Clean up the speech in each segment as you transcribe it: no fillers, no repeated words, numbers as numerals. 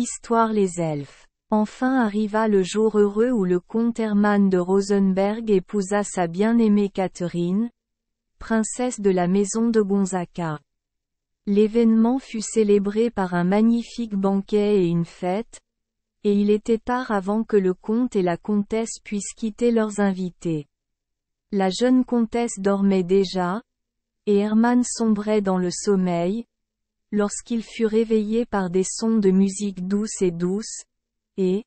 Histoire Les elfes. Enfin arriva le jour heureux où le comte Hermann de Rosenberg épousa sa bien-aimée Catherine, princesse de la maison de Gonzaga. L'événement fut célébré par un magnifique banquet et une fête, et il était tard avant que le comte et la comtesse puissent quitter leurs invités. La jeune comtesse dormait déjà, et Hermann sombrait dans le sommeil, lorsqu'il fut réveillé par des sons de musique douce, et,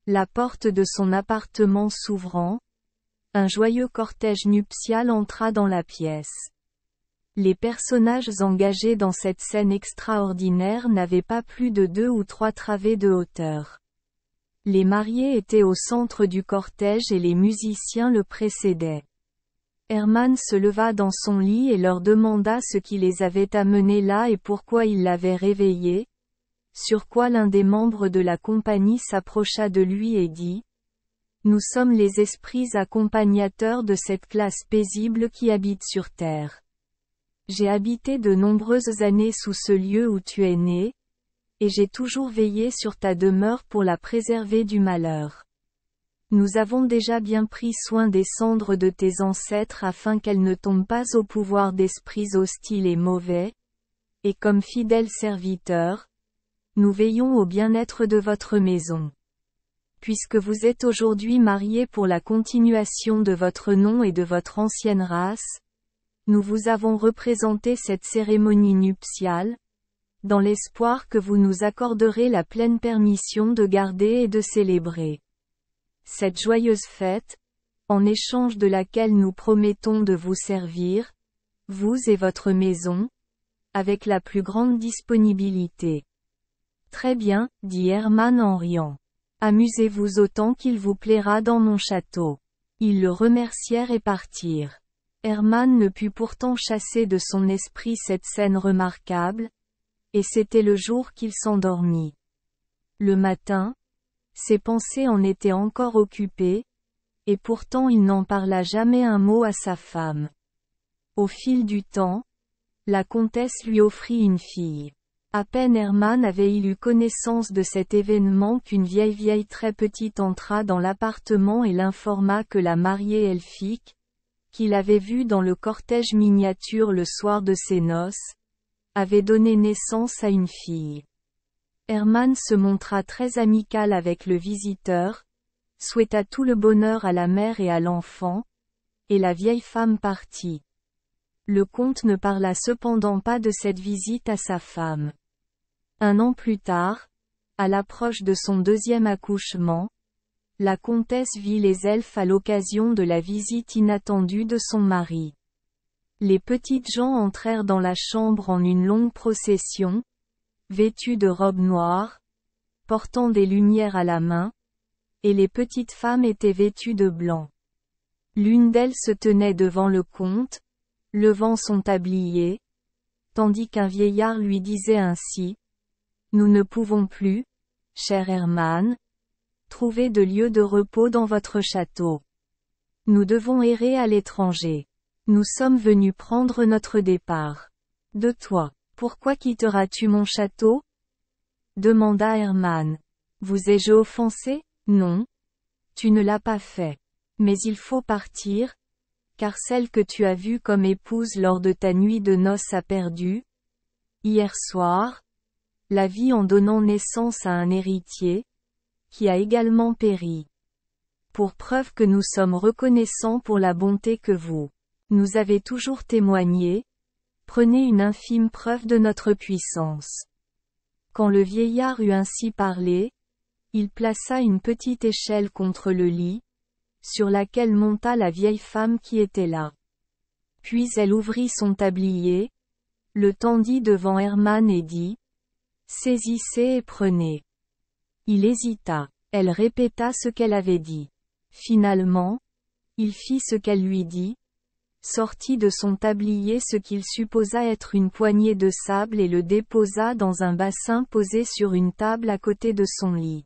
la porte de son appartement s'ouvrant, un joyeux cortège nuptial entra dans la pièce. Les personnages engagés dans cette scène extraordinaire n'avaient pas plus de 2 ou 3 travées de hauteur. Les mariés étaient au centre du cortège et les musiciens le précédaient. Hermann se leva dans son lit et leur demanda ce qui les avait amenés là et pourquoi ils l'avaient réveillé, sur quoi l'un des membres de la compagnie s'approcha de lui et dit : « Nous sommes les esprits accompagnateurs de cette classe paisible qui habite sur terre. J'ai habité de nombreuses années sous ce lieu où tu es né, et j'ai toujours veillé sur ta demeure pour la préserver du malheur. Nous avons déjà bien pris soin des cendres de tes ancêtres afin qu'elles ne tombent pas au pouvoir d'esprits hostiles et mauvais, et comme fidèles serviteurs, nous veillons au bien-être de votre maison. Puisque vous êtes aujourd'hui mariés pour la continuation de votre nom et de votre ancienne race, nous vous avons représenté cette cérémonie nuptiale, dans l'espoir que vous nous accorderez la pleine permission de garder et de célébrer cette joyeuse fête, en échange de laquelle nous promettons de vous servir, vous et votre maison, avec la plus grande disponibilité. Très bien, dit Hermann en riant. Amusez-vous autant qu'il vous plaira dans mon château. Ils le remercièrent et partirent. Hermann ne put pourtant chasser de son esprit cette scène remarquable, et c'était le jour qu'il s'endormit. Le matin, ses pensées en étaient encore occupées, et pourtant il n'en parla jamais un mot à sa femme. Au fil du temps, la comtesse lui offrit une fille. À peine Hermann avait-il eu connaissance de cet événement qu'une vieille très petite entra dans l'appartement et l'informa que la mariée elfique, qu'il avait vue dans le cortège miniature le soir de ses noces, avait donné naissance à une fille. Hermann se montra très amical avec le visiteur, souhaita tout le bonheur à la mère et à l'enfant, et la vieille femme partit. Le comte ne parla cependant pas de cette visite à sa femme. 1 an plus tard, à l'approche de son 2e accouchement, la comtesse vit les elfes à l'occasion de la visite inattendue de son mari. Les petites gens entrèrent dans la chambre en une longue procession, vêtus de robes noires, portant des lumières à la main, et les petites femmes étaient vêtues de blanc. L'une d'elles se tenait devant le comte, levant son tablier, tandis qu'un vieillard lui disait ainsi : « Nous ne pouvons plus, cher Hermann, trouver de lieu de repos dans votre château. Nous devons errer à l'étranger. Nous sommes venus prendre notre départ. De toi. Pourquoi quitteras-tu mon château ? Demanda Hermann. Vous ai-je offensé ? Non. Tu ne l'as pas fait. Mais il faut partir, car celle que tu as vue comme épouse lors de ta nuit de noces a perdu, hier soir, la vie en donnant naissance à un héritier, qui a également péri. Pour preuve que nous sommes reconnaissants pour la bonté que vous nous avez toujours témoignée, prenez une infime preuve de notre puissance. Quand le vieillard eut ainsi parlé, il plaça une petite échelle contre le lit, sur laquelle monta la vieille femme qui était là. Puis elle ouvrit son tablier, le tendit devant Hermann et dit : « Saisissez et prenez. » Il hésita. Elle répéta ce qu'elle avait dit. Finalement, il fit ce qu'elle lui dit, sortit de son tablier ce qu'il supposa être une poignée de sable et le déposa dans un bassin posé sur une table à côté de son lit.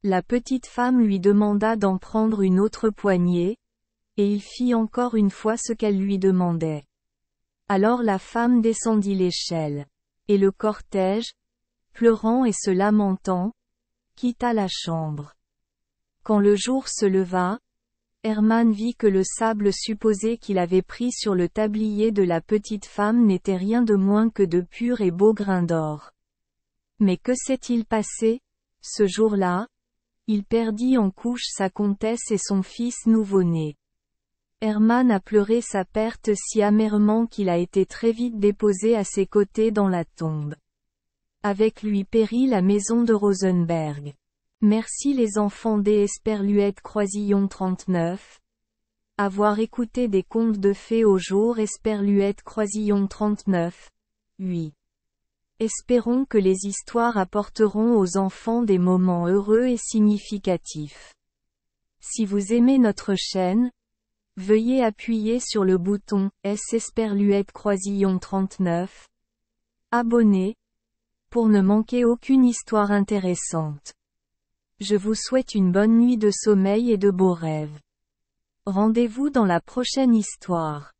La petite femme lui demanda d'en prendre une autre poignée, et il fit encore une fois ce qu'elle lui demandait. Alors la femme descendit l'échelle. Et le cortège, pleurant et se lamentant, quitta la chambre. Quand le jour se leva, Hermann vit que le sable supposé qu'il avait pris sur le tablier de la petite femme n'était rien de moins que de purs et beaux grains d'or. Mais que s'est-il passé, ce jour-là? Il perdit en couches sa comtesse et son fils nouveau-né. Hermann a pleuré sa perte si amèrement qu'il a été très vite déposé à ses côtés dans la tombe. Avec lui périt la maison de Rosenberg. Merci les enfants des Esperluette Croisillon 39. Avoir écouté des contes de fées au jour Esperluette Croisillon 39. 8. Espérons que les histoires apporteront aux enfants des moments heureux et significatifs. Si vous aimez notre chaîne, veuillez appuyer sur le bouton S Esperluette Croisillon 39. Abonner, pour ne manquer aucune histoire intéressante. Je vous souhaite une bonne nuit de sommeil et de beaux rêves. Rendez-vous dans la prochaine histoire.